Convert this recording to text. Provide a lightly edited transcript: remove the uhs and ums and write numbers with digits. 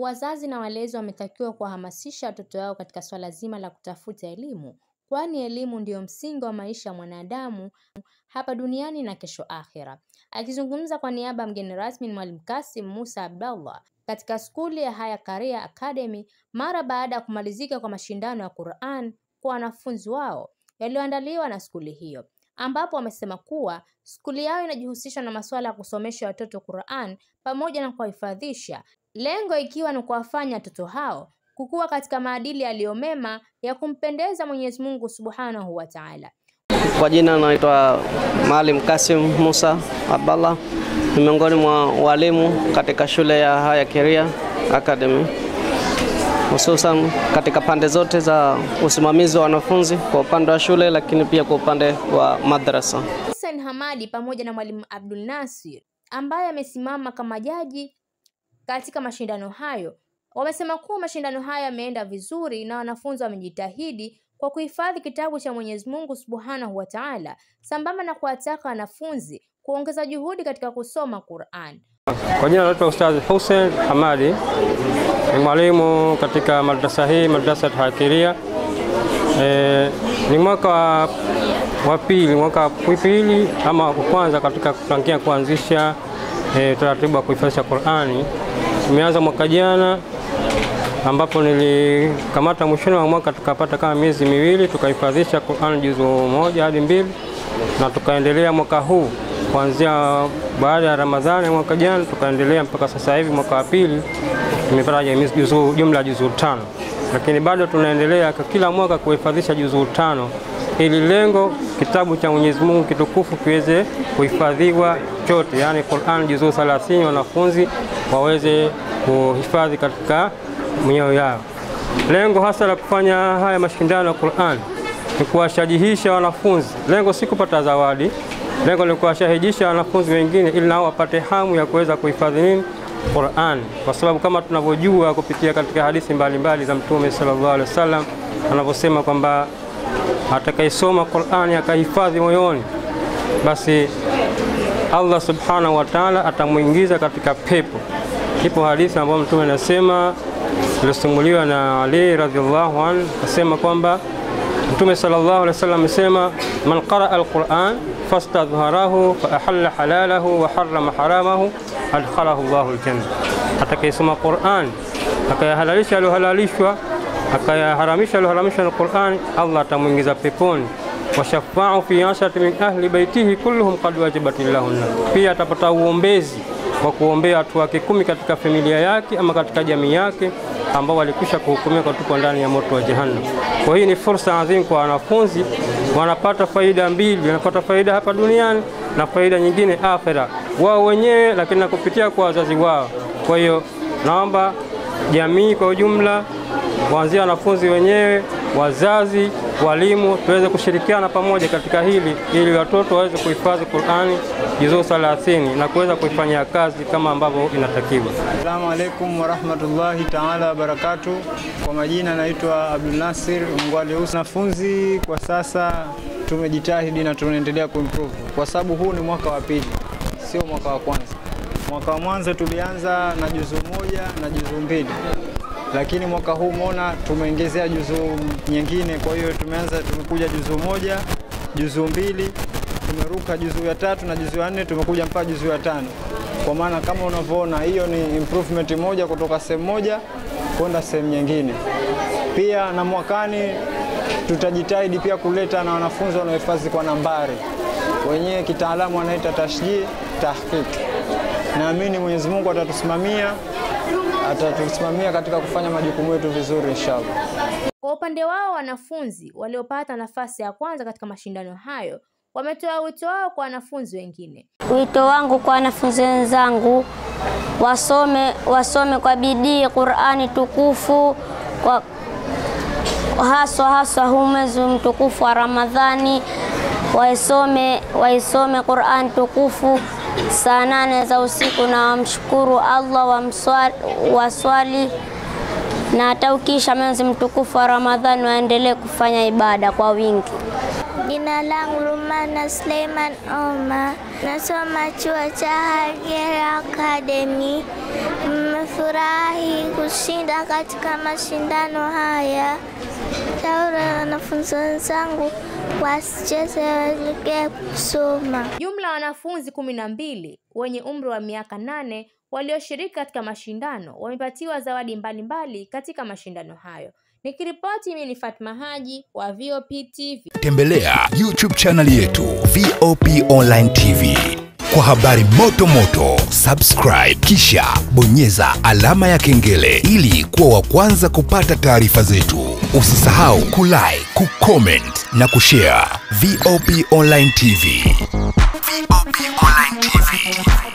Wazazi na walezi wametakiwa kuwahamasisha watoto wao katika swala zima la kutafuta elimu, kwani elimu ndiyo msingi wa maisha ya mwanadamu hapa duniani na kesho akhera. Akizungumza kwa niaba ya mgeni rasmi Mwalimu Kasim Musa Abdallah katika skuli ya Haya Career Academy mara baada ya kumalizika kwa mashindano ya Qur'an kwa wanafunzi wao yaliyoandaliwa na skuli hiyo, ambapo wamesema kuwa skuli yao inajihusisha na masuala ya kusomesha watoto Qur'an pamoja na kuwahifadhisha, lengo ikiwa ni kuwafanya watoto hao kukua katika maadili yaliyomema ya kumpendeza Mwenyezi Mungu Subhanahu wa Ta'ala. Kwa jina naitwa Mwalimu Kasim Musa Abdallah, ni miongoni mwa walimu katika shule ya Haya Career Academy, hususan katika pande zote za usimamizi wa wanafunzi kwa upande wa shule, lakini pia kwa upande wa madrasa. Hussein Hamadi pamoja na Mwalimu Abdul Nasir ambaye amesimama kama jaji katika mashindano hayo wamesema kuwa mashindano hayo yameenda vizuri na wanafunzi wamejitahidi kwa kuhifadhi kitabu cha Mwenyezi Mungu Subhanahu wa Ta'ala, sambamba na kuwataka wanafunzi kuongeza juhudi katika kusoma Qur'an. Kwa jina naitwa Ustadh Hussein Hamadi, ni mwalimu katika madrasa hii, madrasa ya Haya Career. Ni mwaka wa pili ama kwanza katika kutangia kuanzisha taratibu ya kuhifadhisha Qur'ani. Tumeanza mwaka jana ambapo nilikamata mwishoni wa mwaka tukapata kama miezi miwili tukahifadhisha Qur'an juzu 1 hadi 2, na tukaendelea mwaka huu kuanzia baada ya Ramadhani mwaka jana tukaendelea mpaka sasa hivi mwaka wa pili tumepata jumla juzu 5, lakini bado tunaendelea kila mwaka kuhifadhisha juzu 5 ili lengo kitabu cha Mwenyezi Mungu kitukufu kiweze kuhifadhiwa chote, yani Qur'an juzu 30 wanafunzi waweze kuhifadhi katika mioyo yao. Lengo hasa la kufanya haya mashindano ya Qur'an ni kuwashajihisha wanafunzi. Lengo si kupata zawadi, lengo ni kuwashajihisha wanafunzi wengine ili nao wapate hamu ya kuweza kuhifadhi Qur'an, kwa sababu kama tunavyojua kupitia katika hadithi mbalimbali za Mtume sallallahu alaihi wasallam anaposema kwamba atakayesoma Qur'an akahifadhi moyoni, basi Allah subhanahu wa ta'ala atamuingiza katika pepo. Ipo hadithi ambayo Mtume anasema, ilisimuliwa na Ali radhiallahu anhu, asema kwamba Mtume sallallahu alaihi wasallam amesema, man qaraa al-Qur'an fastadhharahu fa ahalla halalahu wa harrama haramahu adkhalahu Allahu al-janna. Atakayesoma Qur'an akayahalalisha aliyohalalishwa, akayaharamisha aliyoharamishwa na Qur'an, Allah atamuingiza peponi. Wa shafa'u fi 10 min ahli baitihi kulluhum qad wajibat lahu. Pia atapata uombezi wa kuombea watu wake 10 katika familia yake ama katika jamii yake ambao walikwisha kuhukumiwa kutupwa ndani ya moto wa jahannam. Kwa hiyo ni fursa adhimu kwa wanafunzi, wanapata faida mbili, wanapata faida hapa duniani na faida nyingine akhera, wao wenyewe lakini na kupitia kwa wazazi wao. Kwa hiyo naomba jamii kwa ujumla, kuanzia wanafunzi wenyewe, wazazi, walimu, tuweze kushirikiana pamoja katika hili ili watoto waweze kuhifadhi Qur'ani juzu 30 na kuweza kuifanyia kazi kama ambavyo inatakiwa. Asalamu alaykum wa rahmatullahi ta'ala wa barakatuh. Kwa majina naitwa Abdul Nasir Mngwale. Wanafunzi kwa sasa tumejitahidi na tunaendelea kuimprove kwa sababu huu ni mwaka wa pili, sio mwaka wa kwanza. Mwaka wa mwanzo tulianza na juzu 1 na juzu 2. Lakini mwaka huu umeona tumeongezea juzu nyingine, kwa hiyo tumekuja juzu 1, juzu 2, tumeruka juzu ya 3 na juzu ya 4, tumekuja mpaka juzu ya 5. Kwa maana kama unavyoona hiyo ni improvement moja kutoka sehemu moja kwenda sehemu nyingine. Pia na mwakani tutajitahidi pia kuleta na wanafunzi wanaohifadhi kwa nambari, wenyewe kitaalamu wanaita tashjih tahqiq. Naamini Mwenyezi Mungu atatusimamia katika kufanya majukumu yetu vizuri inshallah. Kwa upande wao wanafunzi waliopata nafasi ya kwanza katika mashindano hayo wametoa wito wao kwa wanafunzi wengine. Wito wangu kwa wanafunzi wenzangu, wasome kwa bidii Qur'ani tukufu, kwa haswa huu mwezi mtukufu wa Ramadhani, waisome Qur'ani tukufu saa 8 za usiku na wamshukuru Allah, waswali na hata ukisha mwezi mtukufu wa Ramadhani waendelee kufanya ibada kwa wingi. Jina langu Rumana Suleiman Omar, nasoma chuo cha Haya Career Academy. nimefurahi kushinda katika mashindano haya. Shauri wanafunzi wenzangu wasicheze, waelekee kusoma. Jumla wanafunzi 12 wenye umri wa miaka 8 walioshiriki katika mashindano wamepatiwa zawadi mbalimbali katika mashindano hayo. Nikiripoti mimi ni Fatma Haji wa VOP TV. Tembelea YouTube channel yetu VOP Online TV. Kwa habari moto moto, subscribe kisha bonyeza alama ya kengele ili kuwa wa kwanza kupata taarifa zetu. Usisahau kulike, kucomment na kushare. VOP Online TV. VOP Online TV.